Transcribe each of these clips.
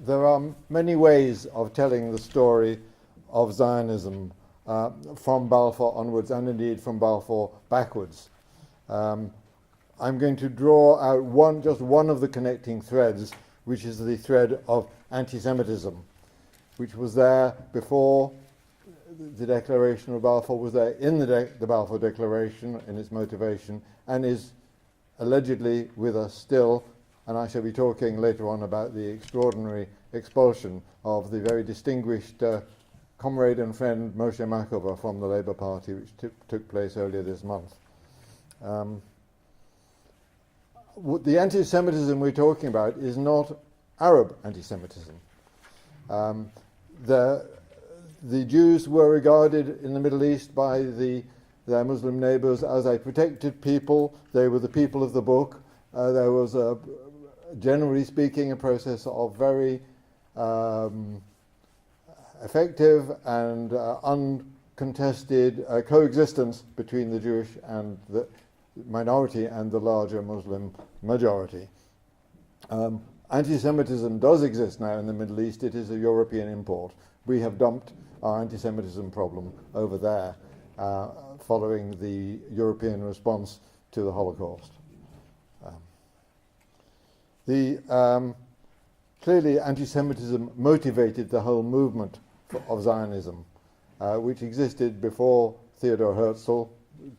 There are many ways of telling the story of Zionism from Balfour onwards, and indeed from Balfour backwards. I'm going to draw out just one of the connecting threads, which is the thread of anti-Semitism, which was there before the Declaration of Balfour, was there in the Balfour Declaration in its motivation, and is allegedly with us still. And I shall be talking later on about the extraordinary expulsion of the very distinguished comrade and friend Moshe Makova from the Labour Party, which took place earlier this month. The anti-Semitism we're talking about is not Arab anti-Semitism. The Jews were regarded in the Middle East by their Muslim neighbours as a protected people. They were the people of the book. There was, generally speaking, a process of very effective and uncontested coexistence between the Jewish and the minority and the larger Muslim majority. Anti-Semitism does exist now in the Middle East. It is a European import. We have dumped our anti-Semitism problem over there following the European response to the Holocaust. Clearly anti-Semitism motivated the whole movement of Zionism, which existed before Theodor Herzl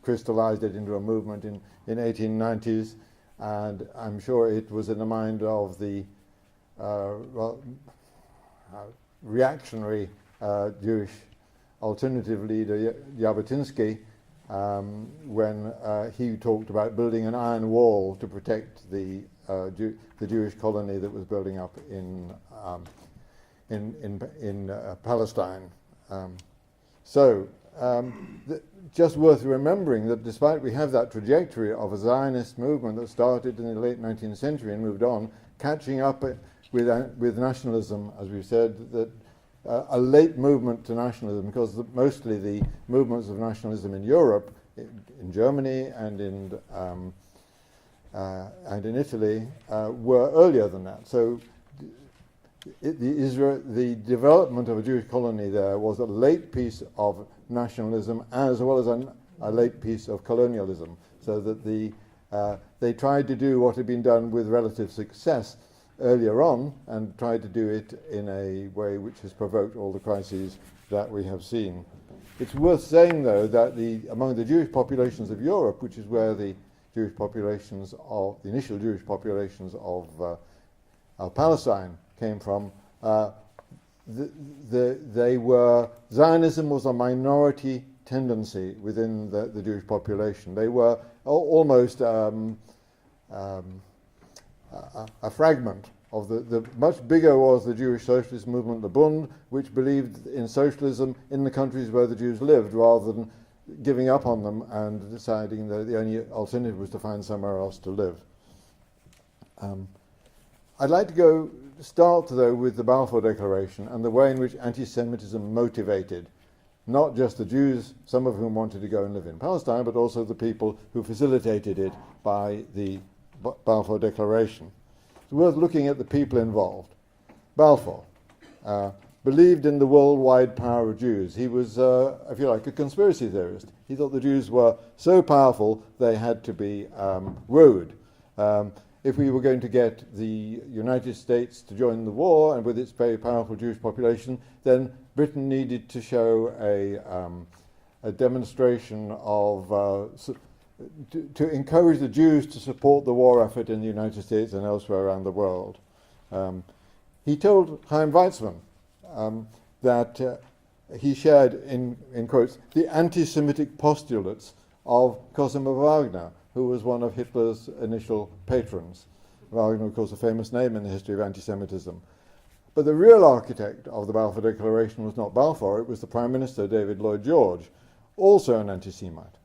crystallized it into a movement in 1890s, and I'm sure it was in the mind of the reactionary Jewish alternative leader Jabotinsky when he talked about building an iron wall to protect the Jewish colony that was building up in Palestine. Just worth remembering that despite we have that trajectory of a Zionist movement that started in the late 19th century and moved on, catching up with nationalism, as we've said, that a late movement to nationalism, because mostly the movements of nationalism in Europe, in Germany and in Italy, were earlier than that. So the development of a Jewish colony there was a late piece of nationalism as well as a late piece of colonialism, so that they tried to do what had been done with relative success earlier on and tried to do it in a way which has provoked all the crises that we have seen. It's worth saying, though, that among the Jewish populations of Europe, which is where the Jewish populations of the initial Jewish populations of Palestine came from, Zionism was a minority tendency within the Jewish population. They were almost a fragment of the much bigger was the Jewish socialist movement, the Bund, which believed in socialism in the countries where the Jews lived, rather than giving up on them and deciding that the only alternative was to find somewhere else to live. I'd like to start, though, with the Balfour Declaration and the way in which anti-Semitism motivated not just the Jews, some of whom wanted to go and live in Palestine, but also the people who facilitated it by the Balfour Declaration. It's worth looking at the people involved. Balfour believed in the worldwide power of Jews. He was, if you like, a conspiracy theorist. He thought the Jews were so powerful they had to be wooed. If we were going to get the United States to join the war, and with its very powerful Jewish population, then Britain needed to show a demonstration of to encourage the Jews to support the war effort in the United States and elsewhere around the world. He told Chaim Weizmann that he shared, in quotes, the anti-Semitic postulates of Cosima Wagner, who was one of Hitler's initial patrons. Wagner, of course, a famous name in the history of anti-Semitism. But the real architect of the Balfour Declaration was not Balfour, it was the Prime Minister, David Lloyd George, also an anti-Semite.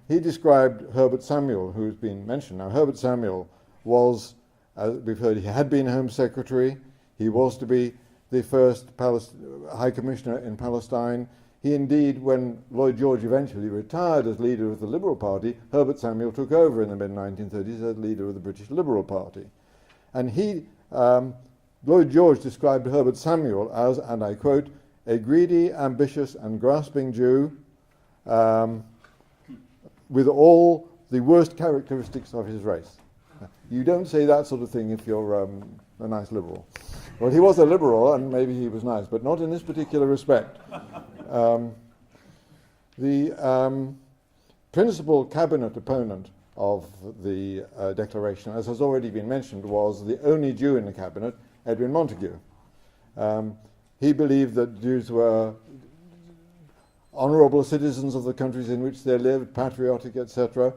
He described Herbert Samuel, who's been mentioned now. Herbert Samuel was, as we've heard, he had been Home Secretary. He was to be the first High Commissioner in Palestine. He indeed, when Lloyd George eventually retired as leader of the Liberal Party, Herbert Samuel took over in the mid-1930s as leader of the British Liberal Party. And he Lloyd George described Herbert Samuel as, and I quote, a greedy, ambitious and grasping Jew with all the worst characteristics of his race. You don't say that sort of thing if you're a nice liberal. Well, he was a liberal, and maybe he was nice, but not in this particular respect. The principal cabinet opponent of the declaration, as has already been mentioned, was the only Jew in the cabinet, Edwin Montagu. He believed that Jews were honourable citizens of the countries in which they lived, patriotic, etc.,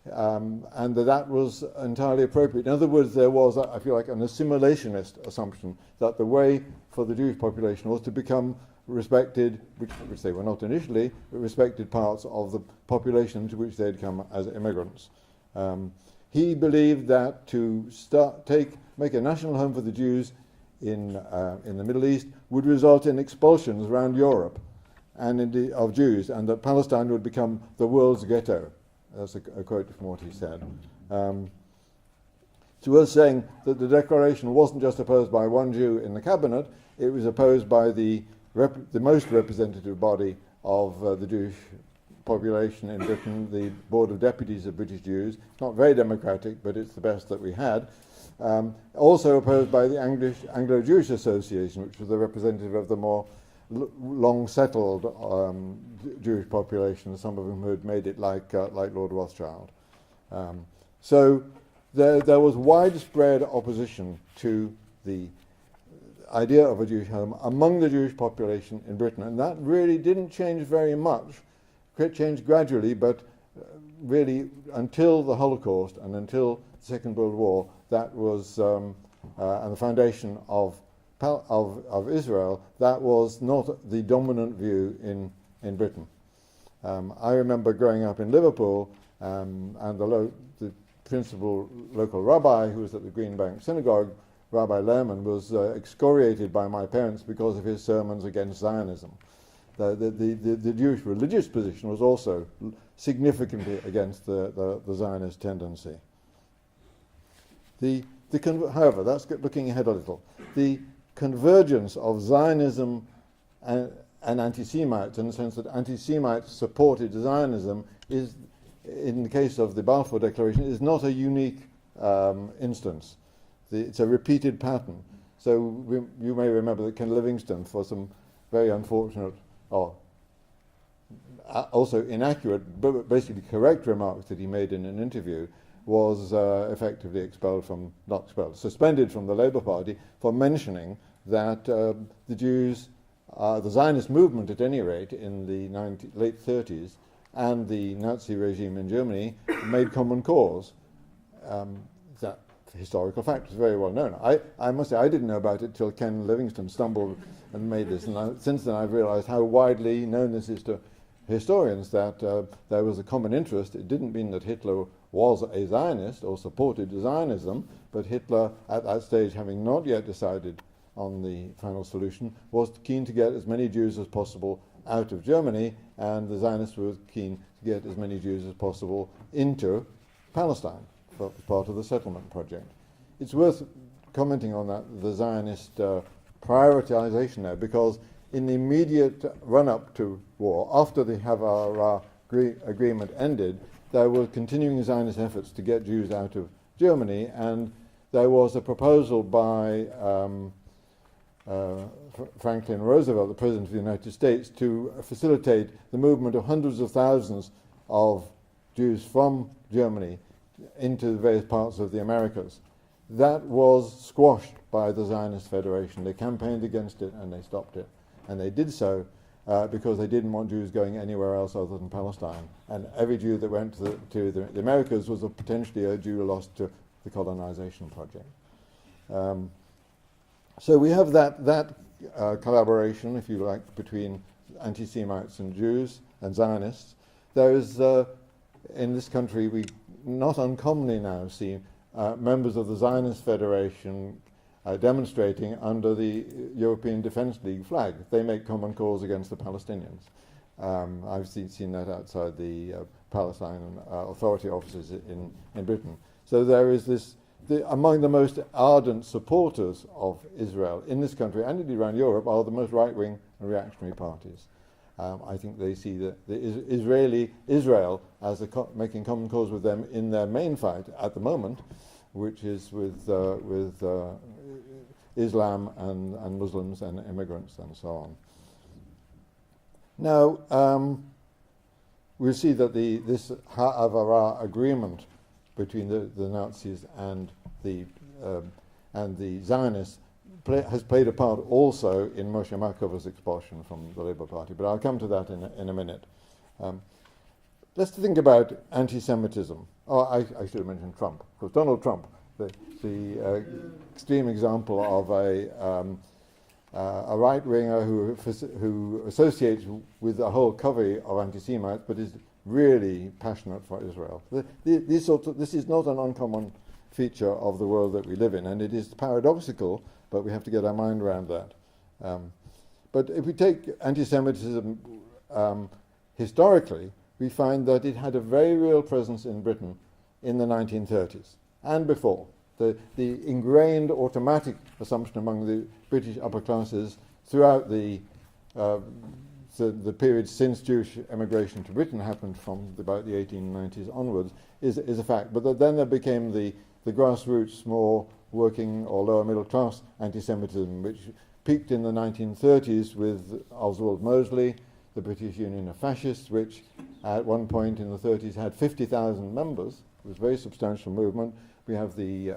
and that was entirely appropriate. In other words, there was, I feel like, an assimilationist assumption that the way for the Jewish population was to become respected, which they were not initially, but respected parts of the population to which they had come as immigrants. He believed that to make a national home for the Jews in the Middle East would result in expulsions around Europe and indeed of Jews, and that Palestine would become the world's ghetto. That's a quote from what he said. It's worth saying that the declaration wasn't just opposed by one Jew in the cabinet, it was opposed by the most representative body of the Jewish population in Britain, the Board of Deputies of British Jews. It's not very democratic, but it's the best that we had. Also opposed by the Anglo-Jewish Association, which was the representative of the more long-settled Jewish population, some of whom had made it like Lord Rothschild. So there was widespread opposition to the idea of a Jewish home among the Jewish population in Britain, and that really didn't change very much. It changed gradually, but really until the Holocaust and until the Second World War, that was and the foundation of Israel, that was not the dominant view in Britain. I remember growing up in Liverpool, and the principal local rabbi, who was at the Green Bank Synagogue, Rabbi Lehrman, was excoriated by my parents because of his sermons against Zionism. The Jewish religious position was also significantly against the Zionist tendency. However, that's looking ahead a little. The convergence of Zionism and anti-Semites, in the sense that anti-Semites supported Zionism, is, in the case of the Balfour Declaration, is not a unique instance. It's a repeated pattern. So you may remember that Ken Livingstone, for some very unfortunate or also inaccurate, but basically correct remarks that he made in an interview, was effectively suspended from the Labour Party for mentioning that the Jews, the Zionist movement at any rate, in the late 30s, and the Nazi regime in Germany made common cause. That historical fact is very well known. I must say I didn't know about it till Ken Livingstone stumbled and made this, and since then I've realized how widely known this is to historians, that there was a common interest. It didn't mean that Hitler was a Zionist or supported Zionism, but Hitler, at that stage, having not yet decided on the final solution, was keen to get as many Jews as possible out of Germany, and the Zionists were keen to get as many Jews as possible into Palestine for part of the settlement project. It's worth commenting on that, the Zionist prioritization there, because in the immediate run-up to war, after the Havar agreement ended, there were continuing Zionist efforts to get Jews out of Germany, and there was a proposal by Franklin Roosevelt, the President of the United States, to facilitate the movement of hundreds of thousands of Jews from Germany into the various parts of the Americas. That was squashed by the Zionist Federation. They campaigned against it and they stopped it. And they did so because they didn't want Jews going anywhere else other than Palestine. And every Jew that went to the Americas was potentially a Jew lost to the colonization project. So we have that collaboration, if you like, between anti-Semites and Jews and Zionists. There is, in this country, we not uncommonly now see members of the Zionist Federation demonstrating under the European Defence League flag. They make common cause against the Palestinians. I've seen that outside the Palestine Authority offices in Britain. So there is this among the most ardent supporters of Israel in this country and indeed around Europe are the most right-wing and reactionary parties. I think they see the Israel as making common cause with them in their main fight at the moment, which is with Islam and Muslims and immigrants and so on. Now, we see that this Ha'avara agreement between the Nazis and the Zionists has played a part also in Moshe Markover's expulsion from the Labour Party, but I'll come to that in a minute. Let's think about anti-Semitism. Oh, I should have mentioned Trump, because Donald Trump, the extreme example of a right-winger who associates with a whole covey of anti-Semites, but is really passionate for Israel. This is not an uncommon feature of the world that we live in, and it is paradoxical, but we have to get our mind around that. But if we take anti-Semitism historically, we find that it had a very real presence in Britain in the 1930s and before. The ingrained automatic assumption among the British upper classes throughout the period since Jewish emigration to Britain happened from about the 1890s onwards is a fact. But then there became the grassroots, more working or lower middle class anti-Semitism, which peaked in the 1930s with Oswald Mosley, the British Union of Fascists, which at one point in the 30s had 50,000 members. It was a very substantial movement. We have the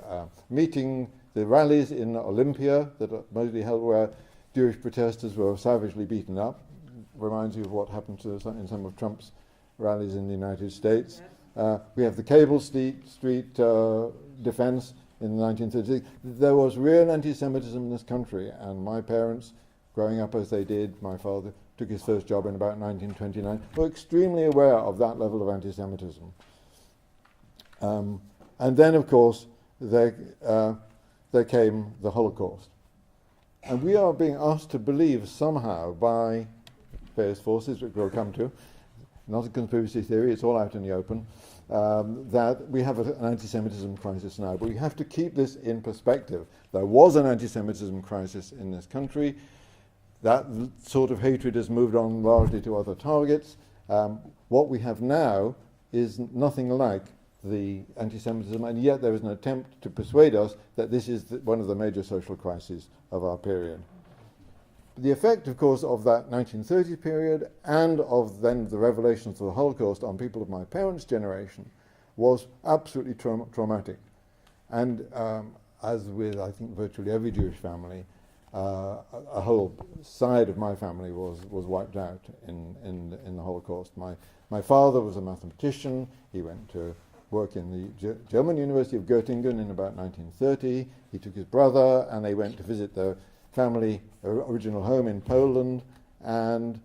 the rallies in Olympia that Mosley held where Jewish protesters were savagely beaten up. Reminds you of what happened in some of Trump's rallies in the United States. We have the Cable Street defense in the 1930s. There was real anti-Semitism in this country, and my parents, growing up as they did, my father took his first job in about 1929, were extremely aware of that level of anti-Semitism. And then, of course, there came the Holocaust. And we are being asked to believe somehow by various forces, which we'll come to, not a conspiracy theory, it's all out in the open, that we have an anti-Semitism crisis now. But we have to keep this in perspective. There was an anti-Semitism crisis in this country. That sort of hatred has moved on largely to other targets. What we have now is nothing like the anti-Semitism, and yet there is an attempt to persuade us that this is one of the major social crises of our period. The effect, of course, of that 1930s period and of then the revelations of the Holocaust on people of my parents' generation was absolutely traumatic. And as with, I think, virtually every Jewish family, a whole side of my family was wiped out in the Holocaust. My father was a mathematician. He went to work in the German University of Göttingen in about 1930. He took his brother and they went to visit their family original home in Poland, and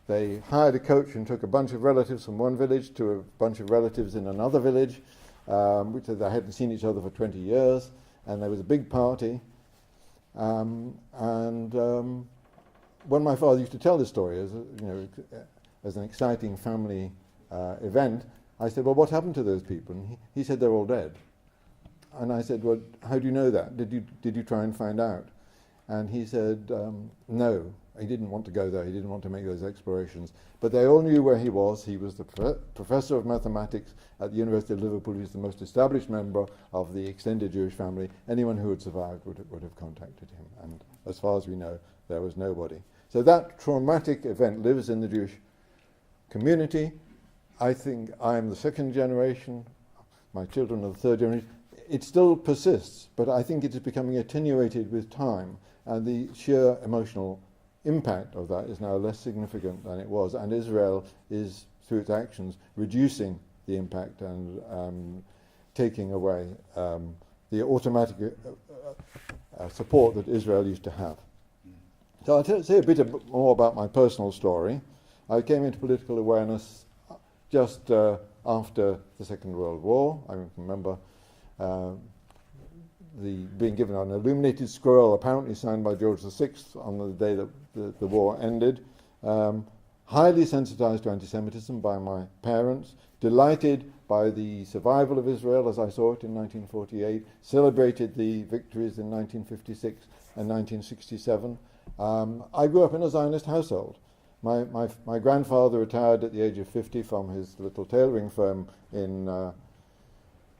they hired a coach and took a bunch of relatives from one village to a bunch of relatives in another village, which they hadn't seen each other for 20 years, and there was a big party. When my father used to tell this story as an exciting family event, I said, well, what happened to those people? And he said, they're all dead. And I said, well, how do you know that? Did you try and find out? And he said, no, he didn't want to go there. He didn't want to make those explorations. But they all knew where he was. He was the professor of mathematics at the University of Liverpool. He was the most established member of the extended Jewish family. Anyone who had survived would have contacted him. And as far as we know, there was nobody. So that traumatic event lives in the Jewish community. I think I'm the second generation. My children are the third generation. It still persists, but I think it is becoming attenuated with time, and the sheer emotional impact of that is now less significant than it was, and Israel is, through its actions, reducing the impact and taking away the automatic support that Israel used to have. So I'll say a bit more about my personal story. I came into political awareness just after the Second World War. I remember being given an illuminated scroll, apparently signed by George VI on the day that the war ended. Highly sensitized to anti-Semitism by my parents, delighted by the survival of Israel as I saw it in 1948, celebrated the victories in 1956 and 1967. I grew up in a Zionist household. My grandfather retired at the age of 50 from his little tailoring firm in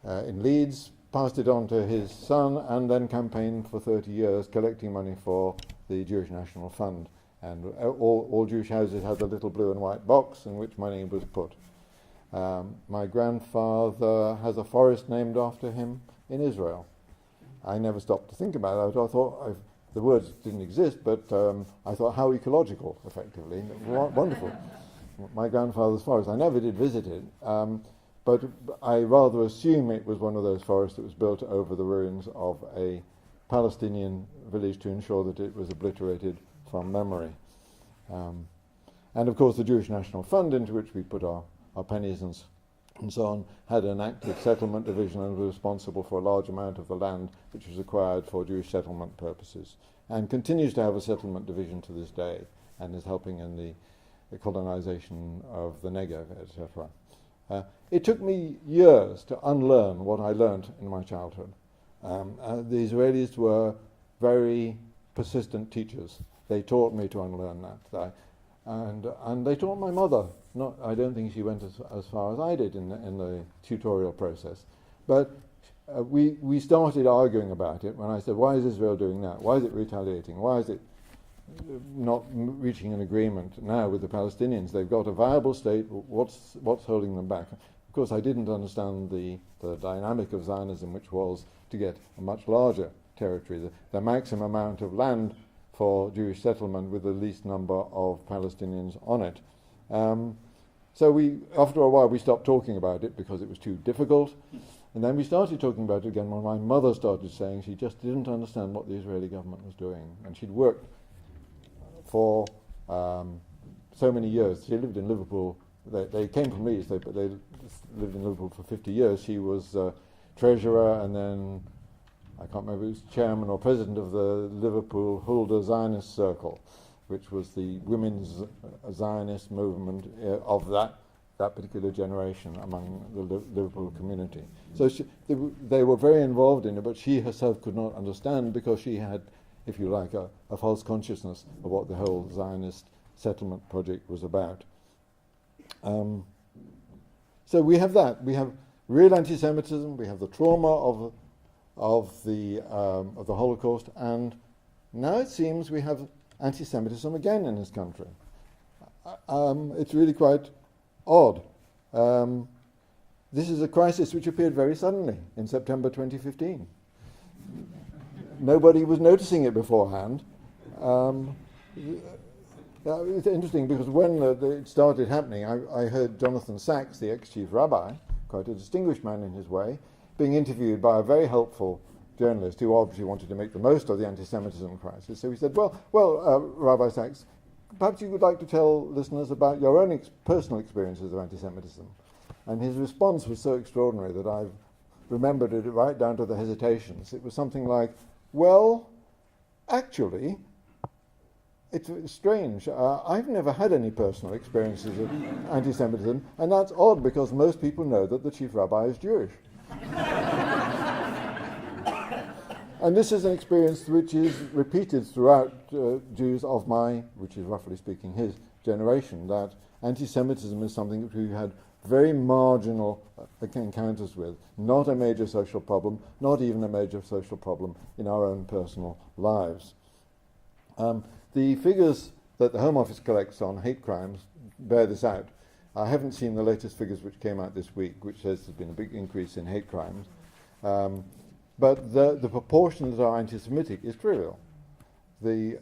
Leeds, passed it on to his son, and then campaigned for 30 years collecting money for the Jewish National Fund. And all Jewish houses had a little blue and white box in which money was put. My grandfather has a forest named after him in Israel. I never stopped to think about it. I thought the words didn't exist, but I thought, how ecological, effectively. Wonderful. My grandfather's forest. I never did visit it, but I rather assume it was one of those forests that was built over the ruins of a Palestinian village to ensure that it was obliterated from memory. And of course the Jewish National Fund, into which we put our pennies and so on, had an active settlement division and was responsible for a large amount of the land which was acquired for Jewish settlement purposes, and continues to have a settlement division to this day, and is helping in the colonization of the Negev, etc. It took me years to unlearn what I learned in my childhood. The Israelis were very persistent teachers. They taught me to unlearn that. And they taught my mother. I don't think she went as far as I did in the tutorial process. But we started arguing about it when I said, why is Israel doing that? Why is it retaliating? Why is it not reaching an agreement now with the Palestinians? They've got a viable state. What's holding them back? Of course, I didn't understand the dynamic of Zionism, which was to get a much larger territory, the maximum amount of land for Jewish settlement with the least number of Palestinians on it. So after a while, we stopped talking about it because it was too difficult. And then we started talking about it again when my mother started saying she just didn't understand what the Israeli government was doing. And she'd worked for so many years. She lived in Liverpool. They came from Leeds, but they lived in Liverpool for 50 years. She was treasurer, and then I can't remember if it was chairman or president of the Liverpool Hulda Zionist Circle, which was the women's Zionist movement of that particular generation among the Liverpool community. So they were very involved in it, but she herself could not understand because she had, if you like, a false consciousness of what the whole Zionist settlement project was about. So we have that. We have real anti-Semitism. We have the trauma of the Holocaust, and now it seems we have anti-Semitism again in this country. It's really quite odd. This is a crisis which appeared very suddenly in September 2015. Nobody was noticing it beforehand. It's interesting because when it started happening, I heard Jonathan Sachs, the ex-chief rabbi, quite a distinguished man in his way, being interviewed by a very helpful journalist who obviously wanted to make the most of the anti-Semitism crisis. So he said, well, Rabbi Sachs, perhaps you would like to tell listeners about your own personal experiences of anti-Semitism. And his response was so extraordinary that I've remembered it right down to the hesitations. It was something like, well, actually, it's strange. I've never had any personal experiences of anti-Semitism, and that's odd because most people know that the chief rabbi is Jewish. And this is an experience which is repeated throughout Jews of my, which is roughly speaking his generation, that anti-Semitism is something that we had very marginal encounters with, not a major social problem, not even a major social problem in our own personal lives. The figures that the Home Office collects on hate crimes bear this out. I haven't seen the latest figures which came out this week, which says there's been a big increase in hate crimes. But the proportion that are anti-Semitic is trivial. The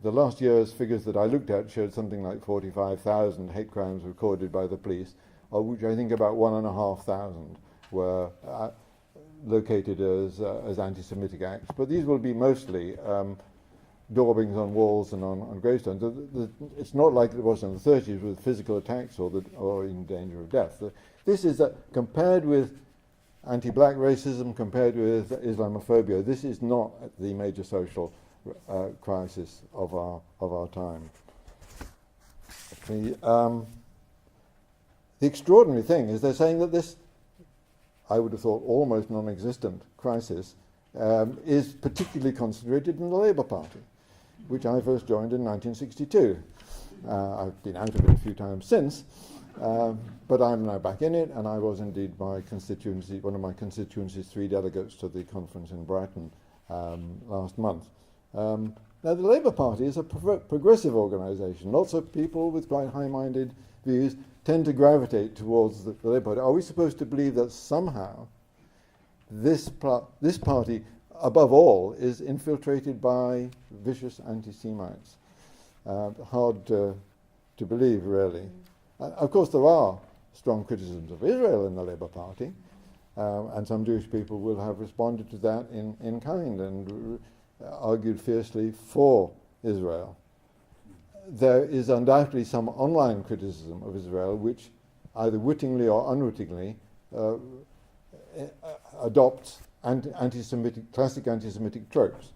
last year's figures that I looked at showed something like 45,000 hate crimes recorded by the police, of which I think about 1,500 were located as anti-Semitic acts. But these will be mostly daubings on walls and on gravestones. It's not like it was in the 30s with physical attacks or in danger of death. This is that compared with anti-black racism, compared with Islamophobia, this is not the major social crisis of our time. the extraordinary thing is they're saying that this, I would have thought, almost non-existent crisis is particularly concentrated in the Labour Party, which I first joined in 1962. I've been out of it a few times since, but I'm now back in it, and I was indeed one of my constituency's 3 delegates to the conference in Brighton last month. Now, the Labour Party is a progressive organisation. Lots of people with quite high-minded views tend to gravitate towards the Labour Party. Are we supposed to believe that somehow this party, above all, is infiltrated by vicious anti-Semites? Hard to believe, really. Of course, there are strong criticisms of Israel in the Labour Party, and some Jewish people will have responded to that in kind and argued fiercely for Israel. There is undoubtedly some online criticism of Israel which, either wittingly or unwittingly, adopts classic anti-Semitic tropes.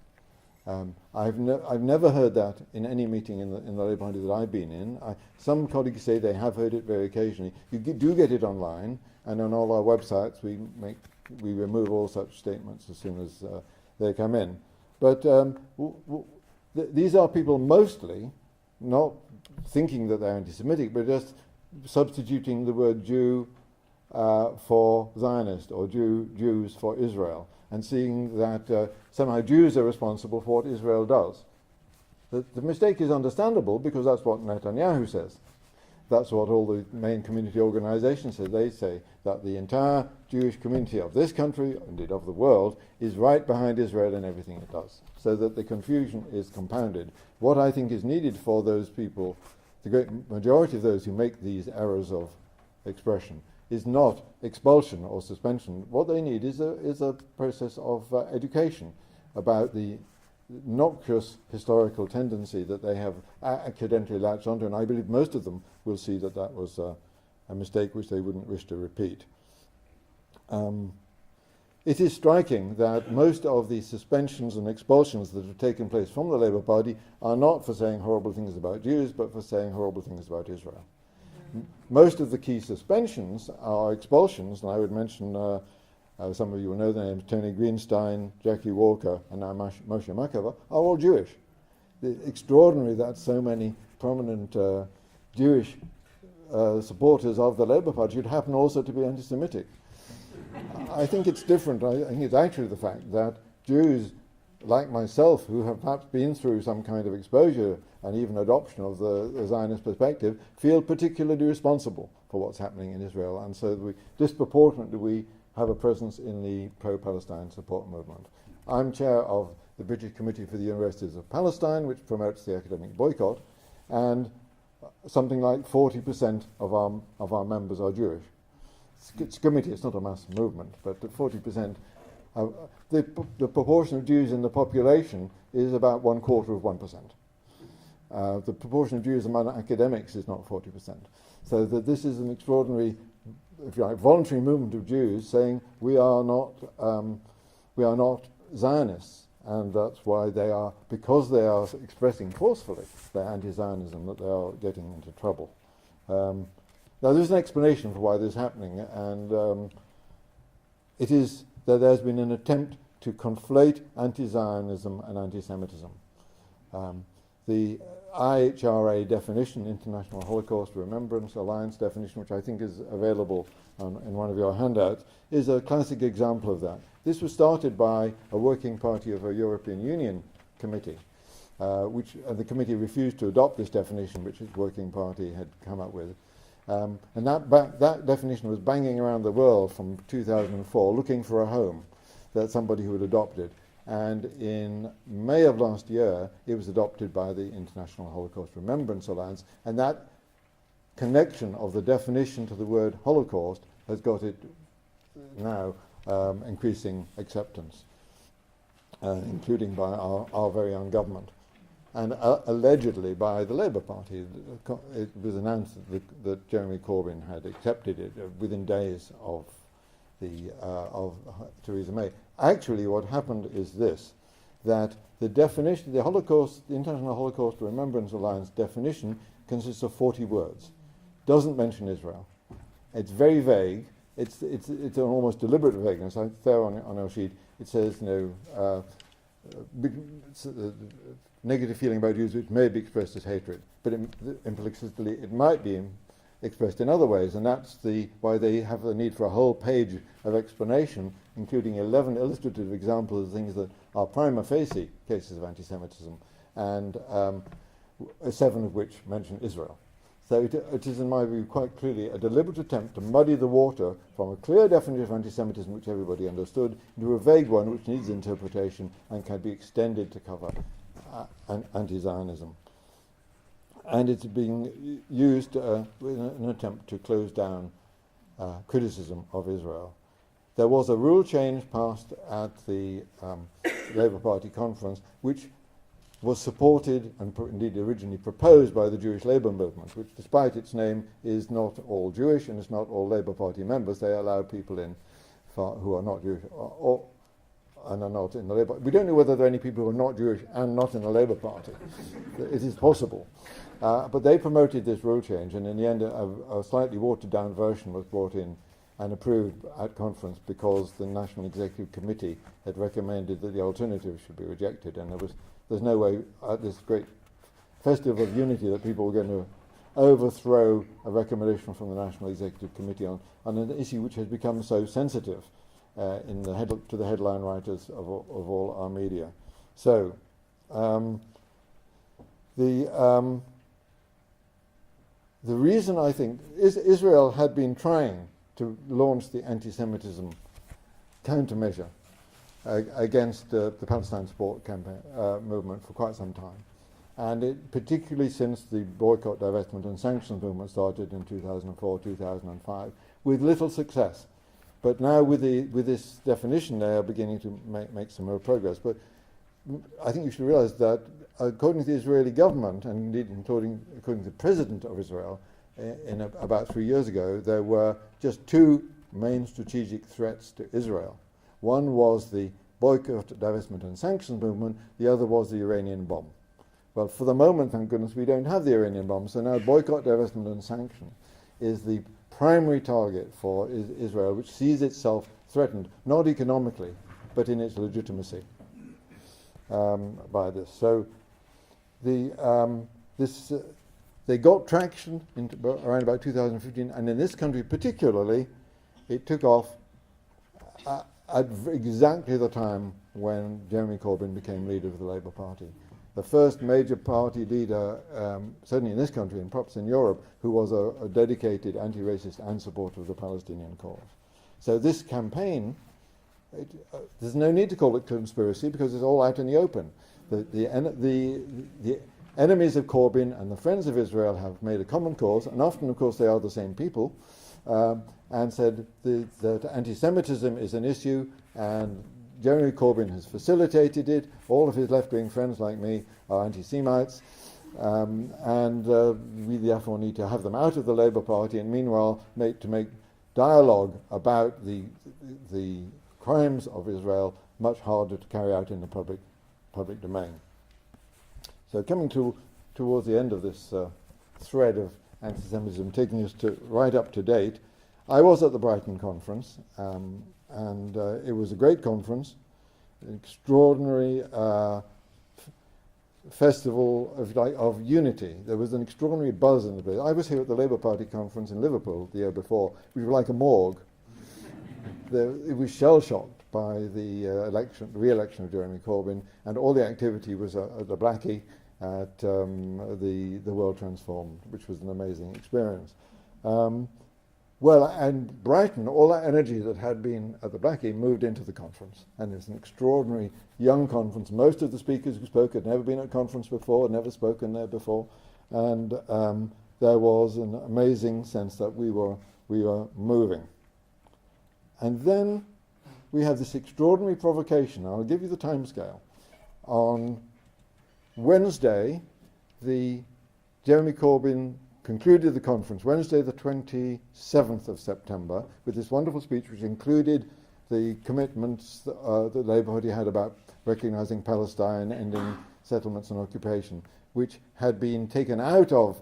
I've never heard that in any meeting in the Labour Party that I've been in. Some colleagues say they have heard it very occasionally. You do get it online, and on all our websites we remove all such statements as soon as they come in. But these are people mostly not thinking that they're anti-Semitic, but just substituting the word Jew for Zionist, or Jews for Israel, and seeing that somehow Jews are responsible for what Israel does. The mistake is understandable because that's what Netanyahu says. That's what all the main community organizations say. They say that the entire Jewish community of this country, indeed of the world, is right behind Israel in everything it does, so that the confusion is compounded. What I think is needed for those people, the great majority of those who make these errors of expression, is not expulsion or suspension. What they need is a process of education about the noxious historical tendency that they have accidentally latched onto, and I believe most of them will see that that was a mistake which they wouldn't wish to repeat. It is striking that most of the suspensions and expulsions that have taken place from the Labour Party are not for saying horrible things about Jews, but for saying horrible things about Israel. Most of the key suspensions are expulsions, and I would mention some of you will know the names: Tony Greenstein, Jackie Walker, and now Moshe Makava, are all Jewish. It's extraordinary that so many prominent Jewish supporters of the Labour Party should happen also to be anti-Semitic. I think it's different. I think it's actually the fact that Jews, like myself, who have perhaps been through some kind of exposure and even adoption of the Zionist perspective, feel particularly responsible for what's happening in Israel, and so disproportionately we have a presence in the pro-Palestine support movement. I'm chair of the British Committee for the Universities of Palestine, which promotes the academic boycott, and something like 40% of our members are Jewish. It's a committee, it's not a mass movement, but 40%. The proportion of Jews in the population is about 1/4 of 1%. The proportion of Jews among academics is not 40%. So that this is an extraordinary, if you like, voluntary movement of Jews saying we are not Zionists, and that's why because they are expressing forcefully their anti-Zionism, that they are getting into trouble. Now there's an explanation for why this is happening, and it is that there's been an attempt to conflate anti-Zionism and anti-Semitism. The IHRA definition, International Holocaust Remembrance Alliance definition, which I think is available in one of your handouts, is a classic example of that. This was started by a working party of a European Union committee, which the committee refused to adopt this definition, which its working party had come up with. And that definition was banging around the world from 2004, looking for a home, that somebody who would adopt it. And in May of last year, it was adopted by the International Holocaust Remembrance Alliance, and that connection of the definition to the word Holocaust has got it now increasing acceptance, including by our very own government, and allegedly by the Labour Party. It was announced that Jeremy Corbyn had accepted it within days of Theresa May. Actually, what happened is this: that the definition, the International Holocaust Remembrance Alliance definition, consists of 40 words. Doesn't mention Israel. It's very vague. It's an almost deliberate vagueness. There on our sheet it says, negative feeling about Jews which may be expressed as hatred, but implicitly it might be expressed in other ways, and that's why they have the need for a whole page of explanation, including 11 illustrative examples of things that are prima facie cases of anti-Semitism, and 7 of which mention Israel. So it is, in my view, quite clearly a deliberate attempt to muddy the water from a clear definition of anti-Semitism, which everybody understood, into a vague one which needs interpretation and can be extended to cover anti-Zionism. And it's being used in an attempt to close down criticism of Israel. There was a rule change passed at the Labour Party conference, which was supported and indeed originally proposed by the Jewish Labour movement, which, despite its name, is not all Jewish and it's not all Labour Party members. They allow people in who are not Jewish and are not in the Labour. We don't know whether there are any people who are not Jewish and not in the Labour Party. It is possible. But they promoted this rule change, and in the end a slightly watered-down version was brought in and approved at conference because the National Executive Committee had recommended that the alternative should be rejected, and there's no way at this great festival of unity that people were going to overthrow a recommendation from the National Executive Committee on an issue which has become so sensitive to the headline writers of all our media. So the reason I think Israel had been trying to launch the anti-Semitism countermeasure against the Palestine support campaign movement for quite some time, and particularly since the boycott, divestment and sanctions movement started in 2004, 2005, with little success. But now with this definition, they are beginning to make some real progress. But I think you should realize that according to the Israeli government, and indeed according to the president of Israel, about 3 years ago, there were just 2 main strategic threats to Israel. One was the boycott, divestment and sanctions movement. The other was the Iranian bomb. Well, for the moment, thank goodness, we don't have the Iranian bomb. So now boycott, divestment and sanctions is the primary target for Israel, which sees itself threatened, not economically, but in its legitimacy by this. So they got traction around about 2015, and in this country particularly, it took off at exactly the time when Jeremy Corbyn became leader of the Labour Party. The first major party leader, certainly in this country and perhaps in Europe, who was a dedicated anti-racist and supporter of the Palestinian cause. So this campaign, there's no need to call it conspiracy because it's all out in the open. The enemies of Corbyn and the friends of Israel have made a common cause, and often, of course, they are the same people, and said that anti-Semitism is an issue, and Jeremy Corbyn has facilitated it. All of his left-wing friends like me are anti-Semites, and we therefore need to have them out of the Labour Party, and meanwhile to make dialogue about the crimes of Israel much harder to carry out in the public domain. So coming towards the end of this thread of anti-Semitism, taking us right up to date, I was at the Brighton conference, and it was a great conference, an extraordinary festival of unity. There was an extraordinary buzz in the place. I was here at the Labour Party conference in Liverpool the year before. We were like a morgue. It was shell-shocked by the re-election of Jeremy Corbyn, and all the activity was at the Blackie at the World Transformed, which was an amazing experience. Well, and Brighton, all that energy that had been at the Blackie moved into the conference, and it's an extraordinary young conference. Most of the speakers who spoke had never been at a conference before, had never spoken there before, and there was an amazing sense that we were moving. And then we have this extraordinary provocation. I'll give you the timescale. On Wednesday, Jeremy Corbyn concluded the conference, Wednesday the 27th of September, with this wonderful speech which included the commitments that the Labour Party had about recognising Palestine, ending settlements and occupation, which had been taken out of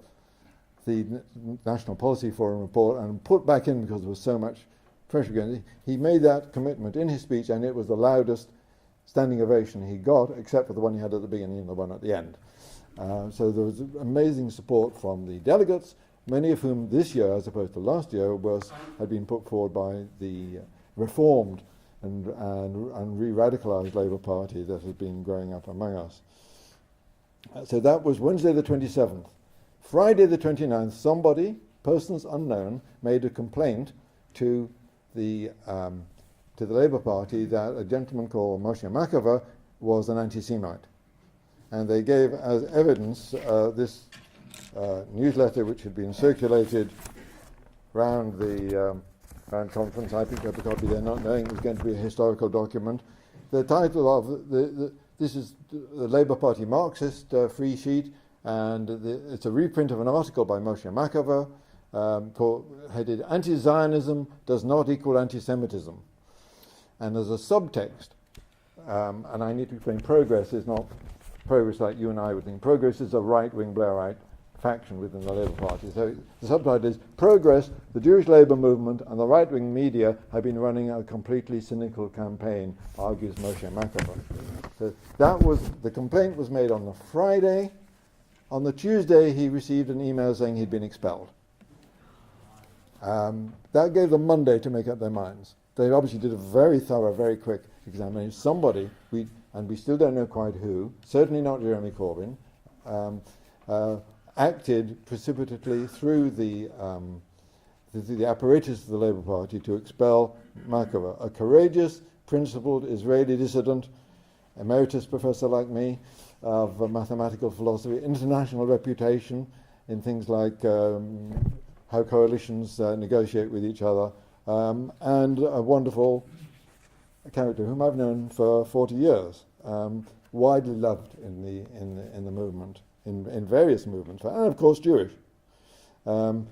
the National Policy Forum report and put back in because there was so much pressure going. He made that commitment in his speech, and it was the loudest standing ovation he got, except for the one he had at the beginning and the one at the end. So there was amazing support from the delegates, many of whom this year, as opposed to last year, had been put forward by the reformed and re-radicalised Labour Party that has been growing up among us. So that was Wednesday the 27th. Friday the 29th, persons unknown, made a complaint to the Labour Party that a gentleman called Moshe Makava was an anti-Semite. And they gave as evidence this newsletter which had been circulated round the conference. I picked up a copy there, not knowing it was going to be a historical document. The title of this is the Labour Party Marxist free sheet, and it's a reprint of an article by Moshe Makava headed "Anti-Zionism Does Not Equal Anti-Semitism." And there's a subtext, and I need to explain, progress is not progress like you and I would think. Progress is a right-wing Blairite faction within the Labour Party. So the subtitle is "Progress, the Jewish Labour Movement and the right-wing media have been running a completely cynical campaign," argues Moshe Makava. So the complaint was made on the Friday. On the Tuesday, he received an email saying he'd been expelled. That gave them Monday to make up their minds. They obviously did a very thorough, very quick examination. Somebody, and we still don't know quite who, certainly not Jeremy Corbyn, acted precipitately through the apparatus of the Labour Party to expel Makava, a courageous, principled Israeli dissident, emeritus professor like me, of mathematical philosophy, international reputation in things like how coalitions negotiate with each other, and a wonderful character whom I've known for 40 years, widely loved in the movement, in various movements, and of course Jewish.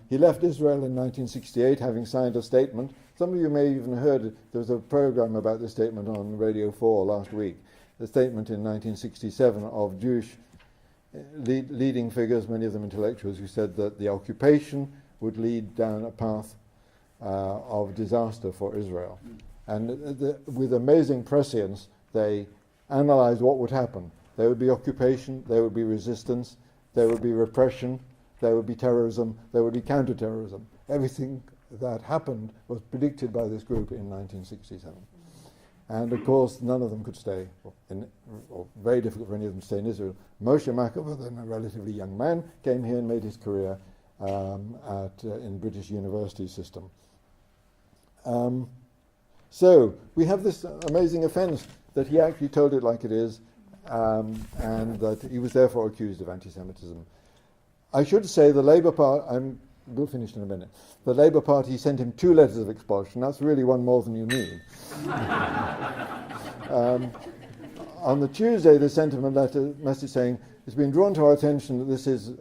He left Israel in 1968, having signed a statement. Some of you may even have heard it. There was a program about this statement on Radio 4 last week. The statement in 1967 of Jewish leading figures, many of them intellectuals, who said that the occupation would lead down a path of disaster for Israel. And with amazing prescience, they analyzed what would happen. There would be occupation, there would be resistance, there would be repression, there would be terrorism, there would be counter-terrorism. Everything that happened was predicted by this group in 1967. And of course, none of them could stay, or very difficult for any of them to stay in Israel. Moshe Makava, then a relatively young man, came here and made his career in British university system. So we have this amazing offence that he actually told it like it is, and that he was therefore accused of anti-Semitism. I should say the Labour Party, we'll finish in a minute, the Labour Party sent him 2 letters of expulsion. That's really one more than you need. On the Tuesday, they sent him a message saying, "It's been drawn to our attention that this is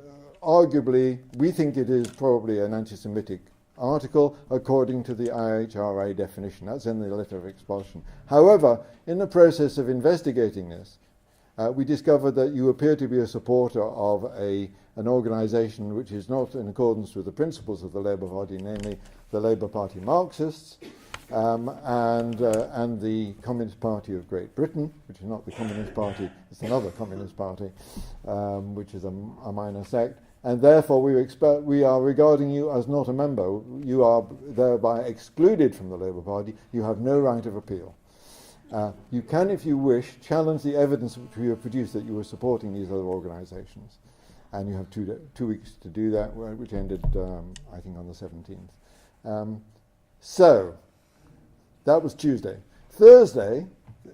arguably, we think it is probably an anti-Semitic article according to the IHRA definition." That's in the letter of expulsion. However, in the process of investigating this, we discovered that you appear to be a supporter of an organisation which is not in accordance with the principles of the Labour Party, namely the Labour Party Marxists, and the Communist Party of Great Britain, which is not the Communist Party, it's another Communist Party, which is a minor sect, and therefore we are regarding you as not a member. You are thereby excluded from the Labour Party. You have no right of appeal. You can, if you wish, challenge the evidence which we have produced that you were supporting these other organisations. And you have 2 weeks to do that, which ended, I think, on the 17th. So, that was Tuesday. Thursday,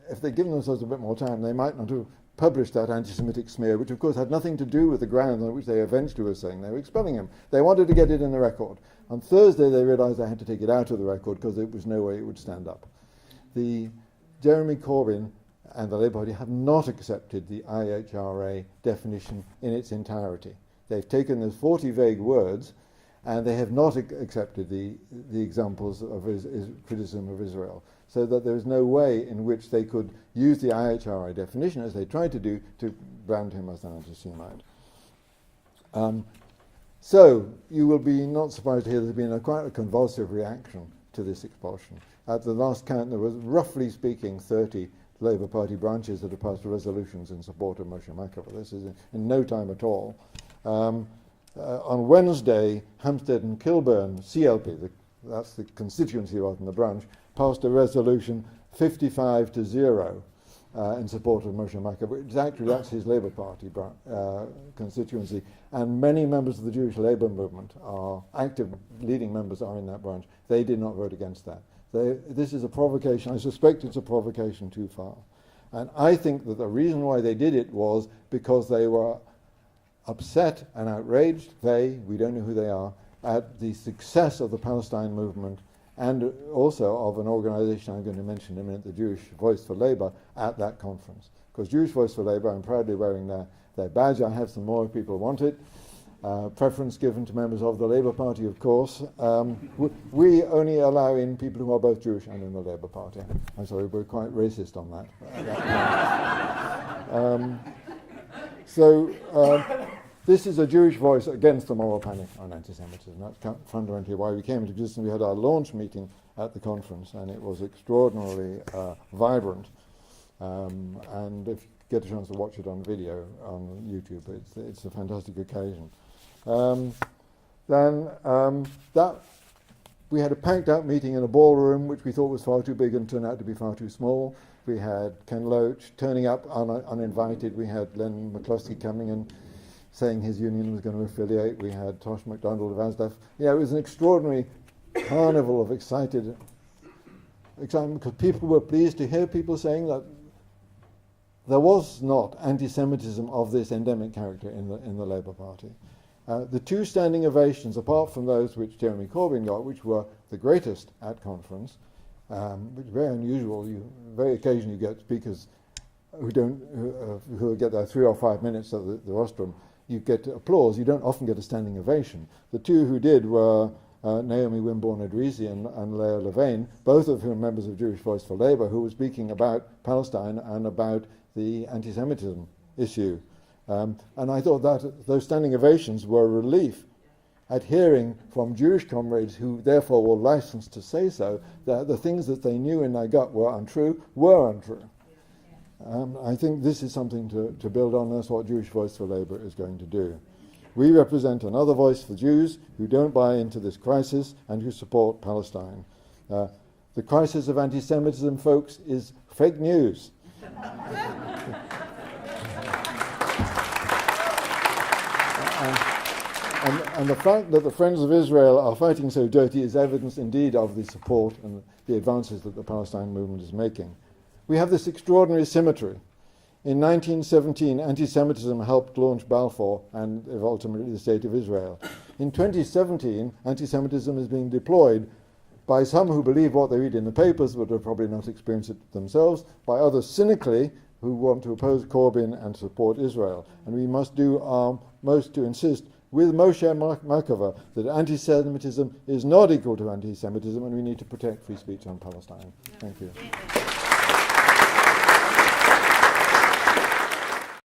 if they'd given themselves a bit more time, they might not have published that anti-Semitic smear, which of course had nothing to do with the grounds on which they eventually were saying they were expelling him. They wanted to get it in the record. On Thursday, they realised they had to take it out of the record because there was no way it would stand up. Jeremy Corbyn and the Labour Party have not accepted the IHRA definition in its entirety. They've taken those 40 vague words and they have not accepted the examples of criticism of Israel, so that there is no way in which they could use the IHRA definition, as they tried to do, to brand him as an anti-Semite. So you will be not surprised to hear there's been quite a convulsive reaction to this expulsion. At the last count, there was, roughly speaking, 30 Labour Party branches that have passed resolutions in support of Moshe Makova. This is in no time at all. On Wednesday, Hampstead and Kilburn, CLP, that's the constituency rather than the branch, passed a resolution 55-0 in support of Moshe Makova. That's his Labour Party constituency, and many members of the Jewish Labour movement are active, leading members are in that branch. They did not vote against that. This is a provocation. I suspect it's a provocation too far. And I think that the reason why they did it was because they were upset and outraged, we don't know who they are, at the success of the Palestine movement and also of an organization I'm going to mention in a minute, the Jewish Voice for Labour, at that conference. Because Jewish Voice for Labour, I'm proudly wearing their badge. I have some more if people want it. Preference given to members of the Labour Party, of course. We only allow in people who are both Jewish and in the Labour Party. I'm sorry, we're quite racist on that. This is a Jewish voice against the moral panic on anti-Semitism. That's fundamentally why we came into existence. We had our launch meeting at the conference, and it was extraordinarily vibrant. And if you get a chance to watch it on video on YouTube, it's a fantastic occasion. We had a packed-out meeting in a ballroom, which we thought was far too big and turned out to be far too small. We had Ken Loach turning up uninvited. We had Len McCluskey coming and saying his union was going to affiliate. We had Tosh MacDonald of ASDAF. Yeah, it was an extraordinary carnival of excitement because people were pleased to hear people saying that there was not anti-Semitism of this endemic character in the Labour Party. The two standing ovations, apart from those which Jeremy Corbyn got, which were the greatest at conference, which is very unusual. Very occasionally you get speakers who get their 3 or 5 minutes at the rostrum. You get applause. You don't often get a standing ovation. The two who did were Naomi Wimborne-Adrisi and Leah Levine, both of whom members of Jewish Voice for Labour, who were speaking about Palestine and about the anti-Semitism issue. And I thought that those standing ovations were a relief at hearing from Jewish comrades who therefore were licensed to say so, that the things that they knew in their gut were untrue. I think this is something to build on. That's what Jewish Voice for Labour is going to do. We represent another voice for Jews who don't buy into this crisis and who support Palestine. The crisis of anti-Semitism, folks, is fake news. And the fact that the Friends of Israel are fighting so dirty is evidence indeed of the support and the advances that the Palestine movement is making. We have this extraordinary symmetry. In 1917, anti-Semitism helped launch Balfour and ultimately the State of Israel. In 2017, anti-Semitism is being deployed by some who believe what they read in the papers but have probably not experienced it themselves, by others cynically who want to oppose Corbyn and support Israel. And we must do our most to insist with Moshe Makova that anti-Semitism is not equal to anti-Semitism and we need to protect free speech on Palestine. Thank you.